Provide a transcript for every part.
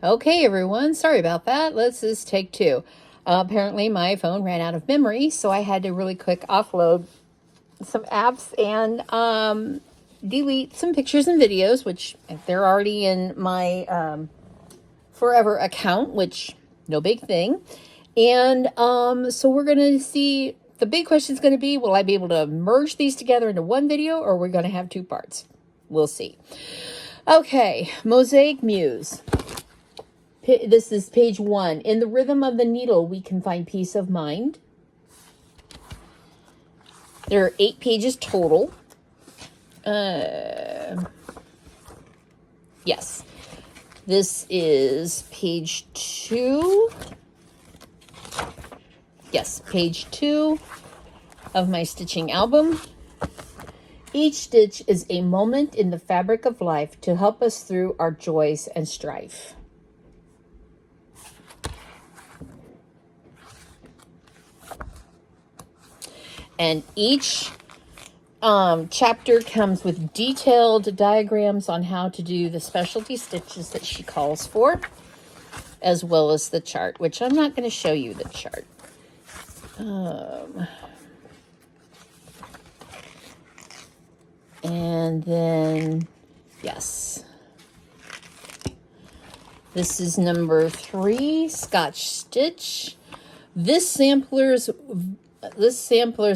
Okay, everyone, sorry about that. Let's just take two. Apparently, my phone ran out of memory, so I had to really quick offload some apps and delete some pictures and videos, which they're already in my Forever account, which no big thing. And so we're going to see, the big question is going to be, will I be able to merge these together into one video, or we're going to have two parts? We'll see. Okay, Mosaic Muse. This is page 1. In the rhythm of the needle, we can find peace of mind. There are 8 pages total. Yes. This is page 2. Yes, page 2 of my stitching album. Each stitch is a moment in the fabric of life to help us through our joys and strife. And each chapter comes with detailed diagrams on how to do the specialty stitches that she calls for, as well as the chart, which I'm not going to show you the chart. And then, yes, this is number 3, Scotch Stitch. This sampler's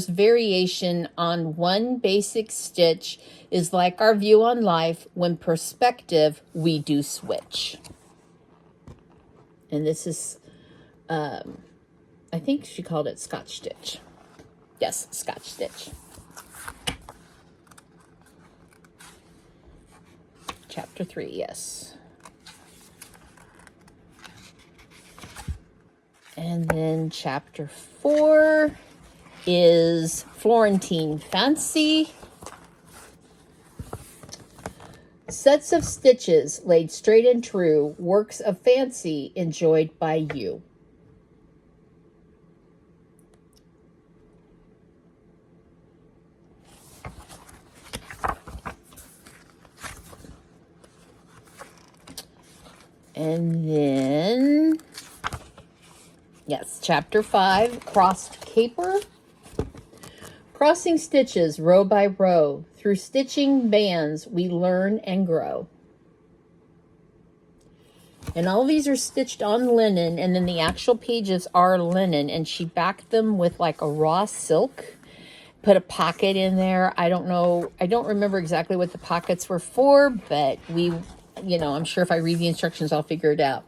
variation on one basic stitch is like our view on life. When perspective, we do switch. And this is, I think she called it Scotch Stitch. Yes, Scotch Stitch. Chapter 3, yes. And then chapter 4 is Florentine Fancy. Sets of stitches laid straight and true, works of fancy enjoyed by you. And then, yes, chapter 5, Crossed Caper. Crossing stitches row by row. Through stitching bands, we learn and grow. And all these are stitched on linen, and then the actual pages are linen, and she backed them with like a raw silk. Put a pocket in there. I don't know. I don't remember exactly what the pockets were for, but I'm sure if I read the instructions, I'll figure it out.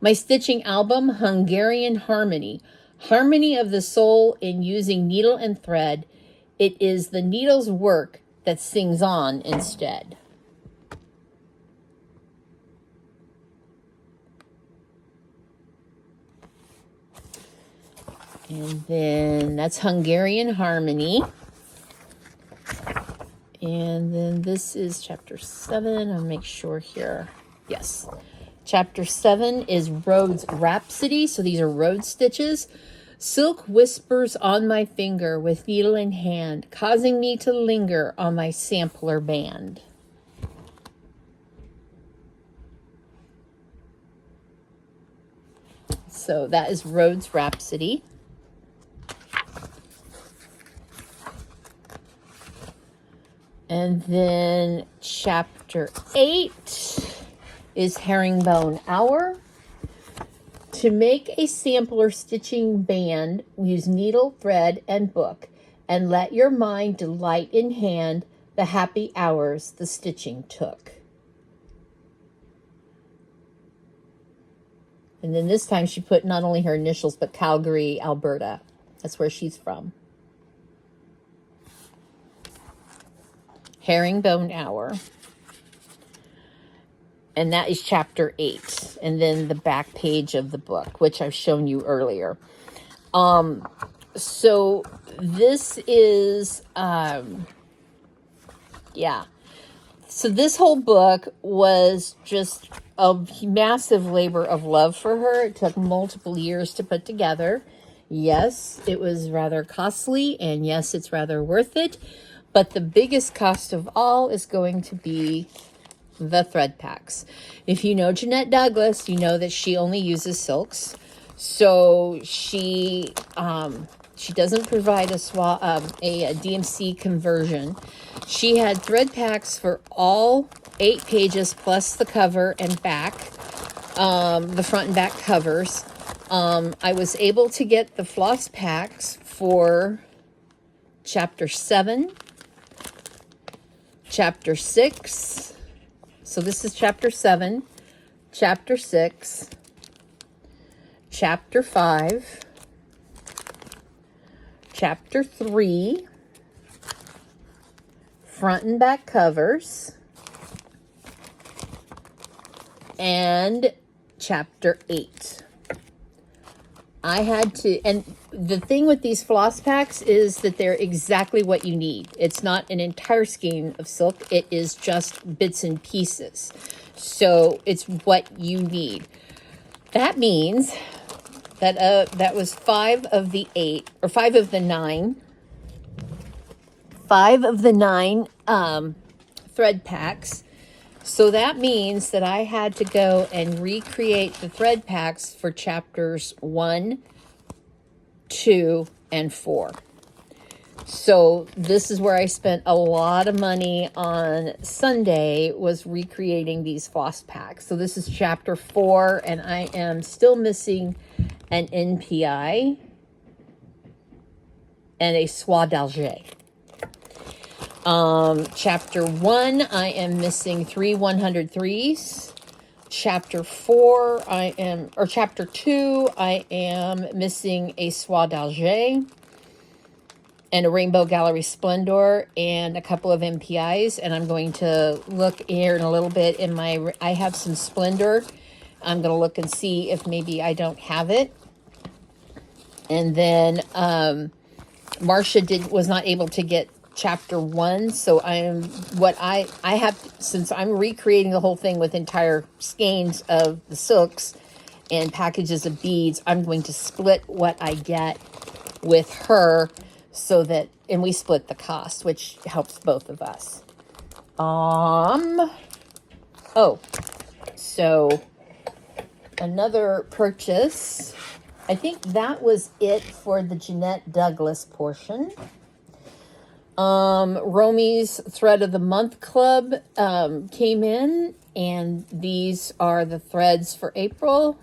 My stitching album, Hungarian Harmony. Harmony of the soul in using needle and thread. It is the needle's work that sings on instead. And then that's Hungarian Harmony. And then this is chapter 7. I'll make sure here. Yes. Chapter 7 is Rhodes Rhapsody. So these are Rhodes stitches. Silk whispers on my finger with needle in hand, causing me to linger on my sampler band. So that is Rhodes Rhapsody. And then chapter 8 is Herringbone Hour. To make a sampler stitching band, use needle, thread, and book, and let your mind delight in hand the happy hours the stitching took. And then this time she put not only her initials, but Calgary, Alberta. That's where she's from. Herringbone Hour. And that is chapter 8. And then the back page of the book, which I've shown you earlier. So this is, So this whole book was just a massive labor of love for her. It took multiple years to put together. Yes, it was rather costly, and yes, it's rather worth it. But the biggest cost of all is going to be the thread packs. If you know Jeanette Douglas, you know that she only uses silks. So she doesn't provide a DMC conversion. She had thread packs for all 8 pages plus the cover and back, the front and back covers. I was able to get the floss packs for chapter 7, chapter 6. So this is chapter 7, chapter 6, chapter 5, chapter 3, front and back covers, and chapter 8. I had to, and the thing with these floss packs is that they're exactly what you need. It's not an entire skein of silk. It is just bits and pieces. So it's what you need. That means that that was 5 of the 8, or 5 of the 9. 5 of the 9 thread packs. So that means that I had to go and recreate the thread packs for chapters 1, 2, and 4. So this is where I spent a lot of money on Sunday, was recreating these floss packs. So this is chapter 4, and I am still missing an NPI and a soie d'Alger. Chapter 1, I am missing 3 103s. Chapter 4, chapter 2, I am missing a soie d'Alger and a Rainbow Gallery Splendor and a couple of MPIs. And I'm going to look here in a little bit in I have some Splendor. I'm going to look and see if maybe I don't have it. And then, Marcia was not able to get chapter 1, so I have, since I'm recreating the whole thing with entire skeins of the silks and packages of beads, I'm going to split what I get with her, so that, and we split the cost, which helps both of us. So another purchase, I think that was it for the Jeanette Douglas portion. Romy's Thread of the Month Club came in, and these are the threads for April.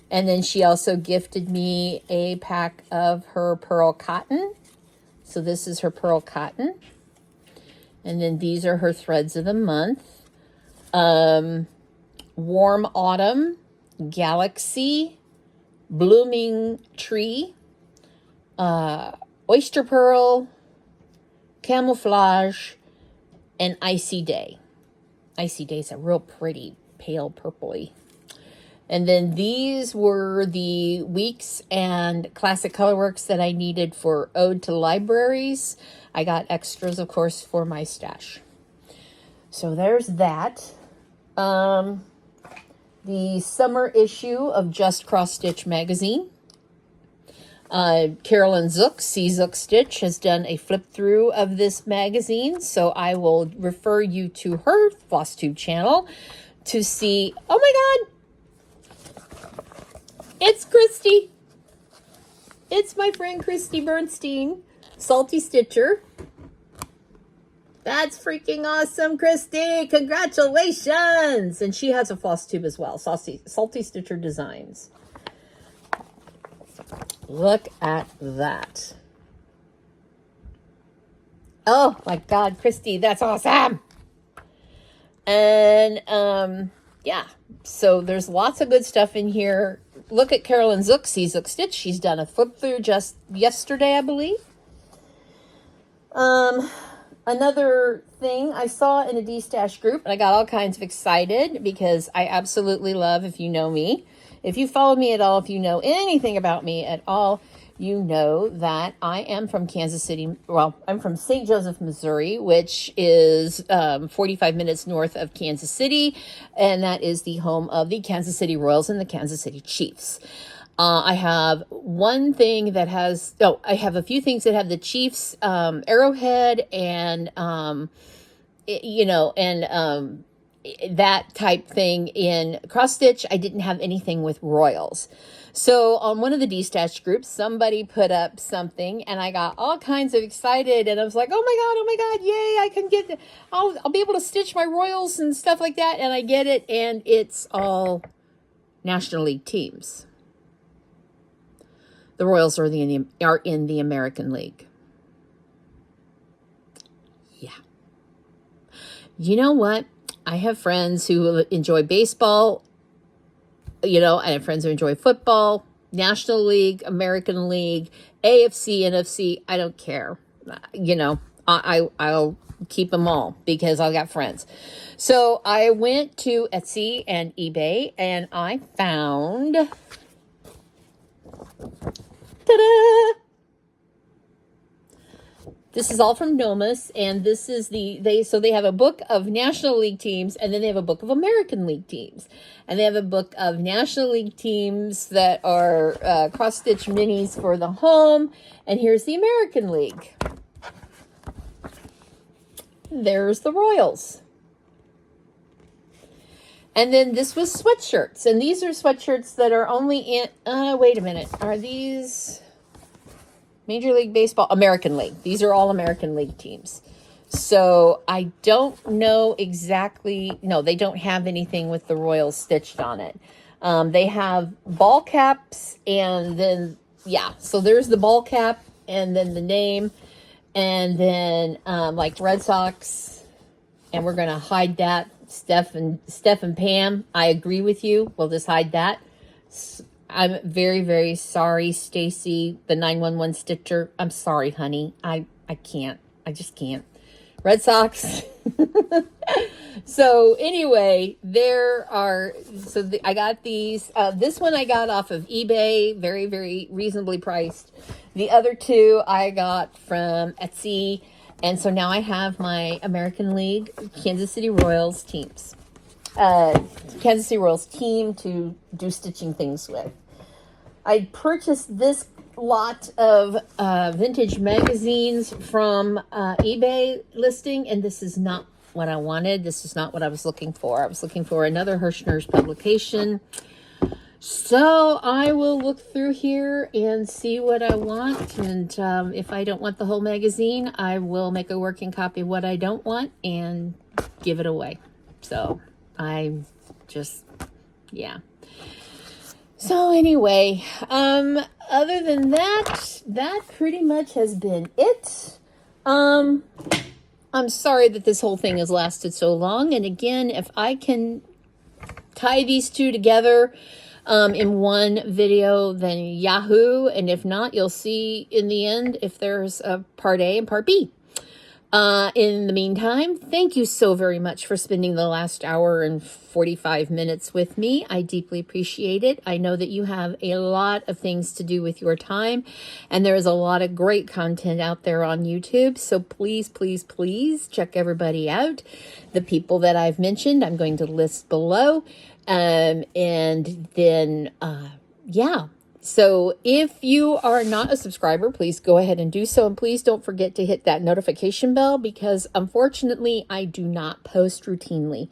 And then she also gifted me a pack of her pearl cotton. So this is her pearl cotton. And then these are her threads of the month. Warm Autumn, Galaxy, Blooming Tree, Oyster Pearl, Camouflage, and Icy Day. Icy Day is a real pretty pale purpley. And then these were the weeks and classic colorworks that I needed for Ode to Libraries. I got extras, of course, for my stash. So there's that. The summer issue of Just Cross Stitch magazine. Carolyn Zook, C. Zook Stitch, has done a flip through of this magazine, so I will refer you to her Flosstube channel to see. Oh my God, it's Christy. It's my friend Christy Bernstein, Salty Stitcher. That's freaking awesome, Christy! Congratulations! And she has a Flosstube as well, Salty Stitcher Designs. Look at that. Oh my God, Christy, that's awesome. And yeah, so there's lots of good stuff in here. Look at Carolyn Zook, C. Zook Stitch. She's done a flip through just yesterday, I believe. Another thing I saw in a D-Stash group, and I got all kinds of excited because I absolutely love, if you know me, if you follow me at all, if you know anything about me at all, you know that I am from Kansas City. Well, I'm from St. Joseph, Missouri, which is 45 minutes north of Kansas City. And that is the home of the Kansas City Royals and the Kansas City Chiefs. I have one thing that has, I have a few things that have the Chiefs arrowhead and, that type thing in cross stitch. I didn't have anything with Royals. So on one of the D-Stitch groups, somebody put up something and I got all kinds of excited and I was like, oh my God, yay, I can get, I'll be able to stitch my Royals and stuff like that. And I get it, and it's all National League teams. The Royals are in the American League. Yeah. You know what? I have friends who enjoy baseball. You know, I have friends who enjoy football, National League, American League, AFC, NFC. I don't care. You know, I'll keep them all because I've got friends. So I went to Etsy and eBay and I found, ta-da! This is all from Nomus, and this is they have a book of National League teams, and then they have a book of American League teams. And they have a book of National League teams that are cross-stitch minis for the home, and here's the American League. There's the Royals. And then this was sweatshirts, and these are sweatshirts that are only in, wait a minute, are these Major League Baseball? American League. These are all American League teams. So I don't know exactly, no, they don't have anything with the Royals stitched on it. They have ball caps, and then, yeah, so there's the ball cap, and then the name, and then like Red Sox, and we're going to hide that. Steph and Pam, I agree with you. We'll just hide that. I'm very, very sorry, Stacy, the 911 stitcher. I'm sorry, honey. I can't. I just can't. Red Sox. So anyway, I got these. This one I got off of eBay, very, very reasonably priced. The other two I got from Etsy. And so now I have my American League Kansas City Royals teams. Kansas City Royals team to do stitching things with. I purchased this lot of vintage magazines from eBay listing, and this is not what I wanted. This is not what I was looking for. I was looking for another Hirschner's publication. So I will look through here and see what I want. And if I don't want the whole magazine, I will make a working copy of what I don't want and give it away. So I just, yeah. So anyway, other than that, that pretty much has been it. I'm sorry that this whole thing has lasted so long. And again, if I can tie these two together in one video, then Yahoo. And if not, you'll see in the end if there's a part A and part B. In the meantime, thank you so very much for spending the last hour and 45 minutes with me. I deeply appreciate it. I know that you have a lot of things to do with your time, and there's a lot of great content out there on YouTube. So please, please, please check everybody out. The people that I've mentioned, I'm going to list below. And then, yeah. So if you are not a subscriber, please go ahead and do so. And please don't forget to hit that notification bell, because unfortunately I do not post routinely.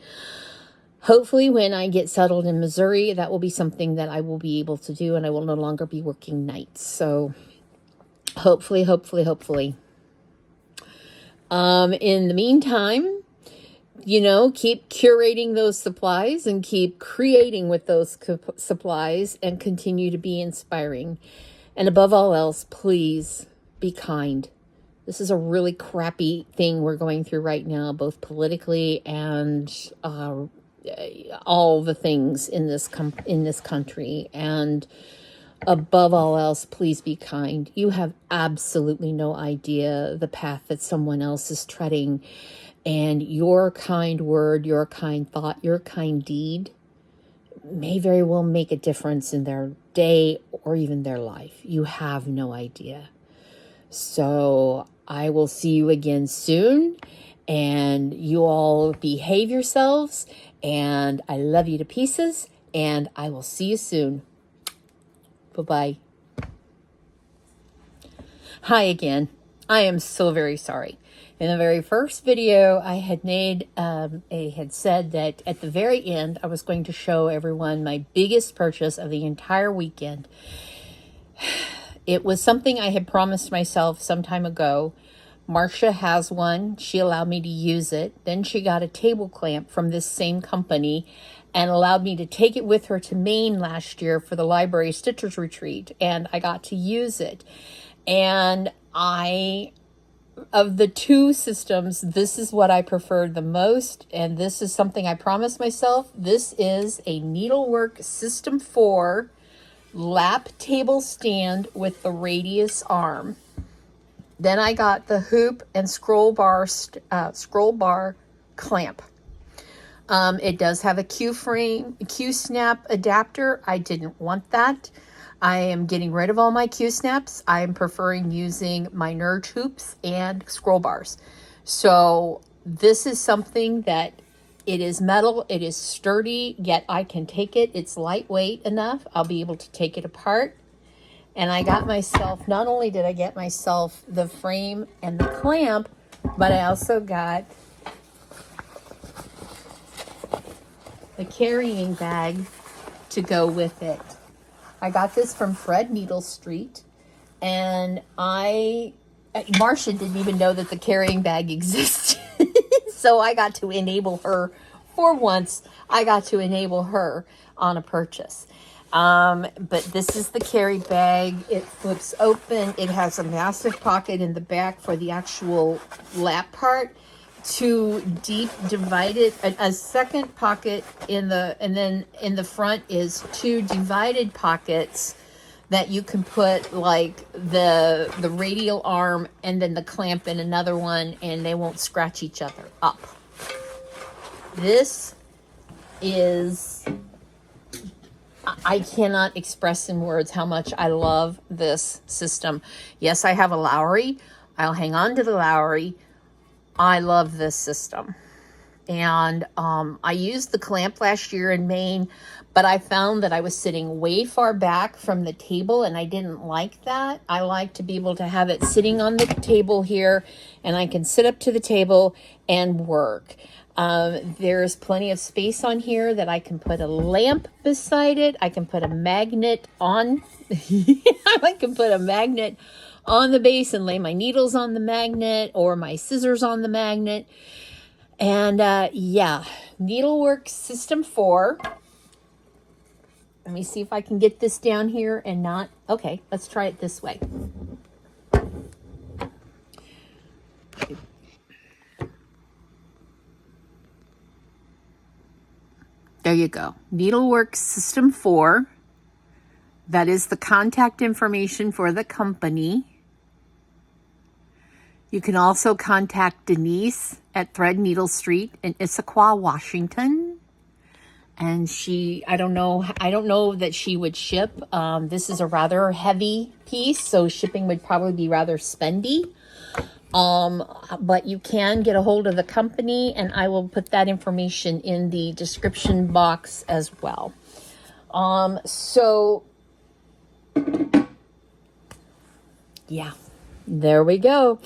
Hopefully when I get settled in Missouri, that will be something that I will be able to do, and I will no longer be working nights. So hopefully. In the meantime, you know, keep curating those supplies and keep creating with those supplies and continue to be inspiring. And above all else, please be kind. This is a really crappy thing we're going through right now, both politically and all the things in this country. And above all else, please be kind. You have absolutely no idea the path that someone else is treading. And your kind word, your kind thought, your kind deed may very well make a difference in their day or even their life. You have no idea. So I will see you again soon. And you all behave yourselves. And I love you to pieces. And I will see you soon. Bye-bye. Hi again. I am so very sorry. In the very first video I had made, I had said that at the very end, I was going to show everyone my biggest purchase of the entire weekend. It was something I had promised myself some time ago. Marcia has one. She allowed me to use it. Then she got a table clamp from this same company and allowed me to take it with her to Maine last year for the library stitchers retreat. And I got to use it. And of the two systems, this is what I preferred the most. And this is something I promised myself. This is a Needlework System 4 lap table stand with the radius arm. Then I got the hoop and scroll bar clamp. It does have a Q-snap adapter. I didn't want that. I am getting rid of all my Q-snaps. I am preferring using my Nurge hoops and scroll bars. So this is something that it is metal. It is sturdy, yet I can take it. It's lightweight enough. I'll be able to take it apart. And I got myself, not only did I get myself the frame and the clamp, but I also got the carrying bag to go with it. I got this from Threadneedle Street, and Marcia didn't even know that the carrying bag existed. So I got to enable her, for once, I got to enable her on a purchase. But this is the carry bag. It flips open. It has a massive pocket in the back for the actual lap part. Two deep divided, a second pocket and then in the front is two divided pockets that you can put like the radial arm and then the clamp in another one, and they won't scratch each other up. This is, I cannot express in words how much I love this system. Yes, I have a Lowry. I'll hang on to the Lowry. I love this system. And I used the clamp last year in Maine, but I found that I was sitting way far back from the table, and I didn't like that. I like to be able to have it sitting on the table here, and I can sit up to the table and work. There's plenty of space on here that I can put a lamp beside it. I can put a magnet on. I can put a magnet on the base and lay my needles on the magnet or my scissors on the magnet. And yeah, Needlework System 4. Let me see if I can get this down here and not. Okay, let's try it this way. There you go. Needlework System 4. That is the contact information for the company. You can also contact Denise at Threadneedle Street in Issaquah, Washington. And I don't know that she would ship. This is a rather heavy piece, so shipping would probably be rather spendy. But you can get a hold of the company, and I will put that information in the description box as well. So yeah, there we go.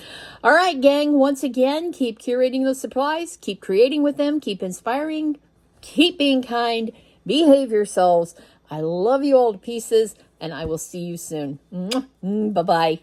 All right, gang, once again, keep curating those supplies, keep creating with them, keep inspiring, keep being kind, behave yourselves. I love you all to pieces, and I will see you soon. Bye-bye.